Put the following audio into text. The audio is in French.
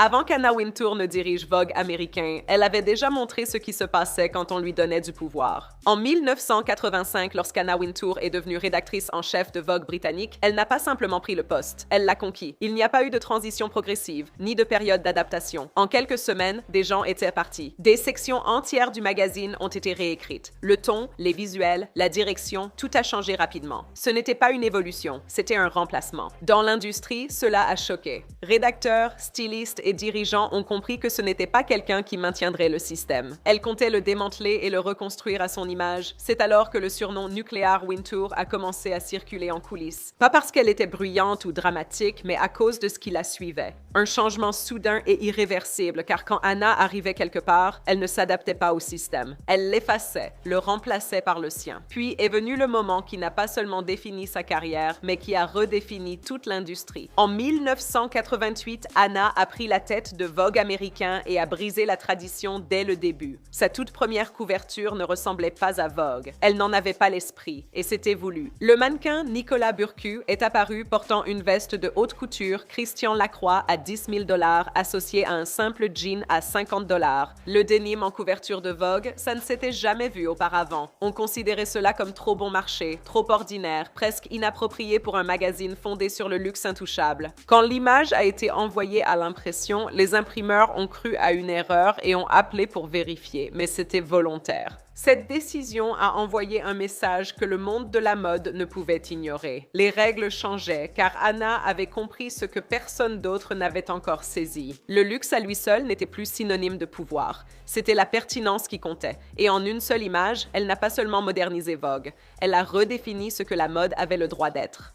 Avant qu'Anna Wintour ne dirige Vogue américain, elle avait déjà montré ce qui se passait quand on lui donnait du pouvoir. En 1985, lorsqu'Anna Wintour est devenue rédactrice en chef de Vogue britannique, elle n'a pas simplement pris le poste, elle l'a conquis. Il n'y a pas eu de transition progressive, ni de période d'adaptation. En quelques semaines, des gens étaient partis. Des sections entières du magazine ont été réécrites. Le ton, les visuels, la direction, tout a changé rapidement. Ce n'était pas une évolution, c'était un remplacement. Dans l'industrie, cela a choqué. Rédacteurs, stylistes et dirigeants ont compris que ce n'était pas quelqu'un qui maintiendrait le système. Elle comptait le démanteler et le reconstruire à son image. C'est alors que le surnom Nuclear Wintour a commencé à circuler en coulisses. Pas parce qu'elle était bruyante ou dramatique, mais à cause de ce qui la suivait. Un changement soudain et irréversible, car quand Anna arrivait quelque part, elle ne s'adaptait pas au système. Elle l'effaçait, le remplaçait par le sien. Puis est venu le moment qui n'a pas seulement défini sa carrière, mais qui a redéfini toute l'industrie. En 1988, Anna a pris la tête de Vogue américain et a brisé la tradition dès le début. Sa toute première couverture ne ressemblait pas à Vogue. Elle n'en avait pas l'esprit, et c'était voulu. Le mannequin Nicolas Burcu est apparu portant une veste de haute couture Christian Lacroix à 10 000 $ associée à un simple jean à 50 $. Le denim en couverture de Vogue, ça ne s'était jamais vu auparavant. On considérait cela comme trop bon marché, trop ordinaire, presque inapproprié pour un magazine fondé sur le luxe intouchable. Quand l'image a été envoyée à l'impression, les imprimeurs ont cru à une erreur et ont appelé pour vérifier, mais c'était volontaire. Cette décision a envoyé un message que le monde de la mode ne pouvait ignorer. Les règles changeaient, car Anna avait compris ce que personne d'autre n'avait encore saisi. Le luxe à lui seul n'était plus synonyme de pouvoir. C'était la pertinence qui comptait. Et en une seule image, elle n'a pas seulement modernisé Vogue, elle a redéfini ce que la mode avait le droit d'être.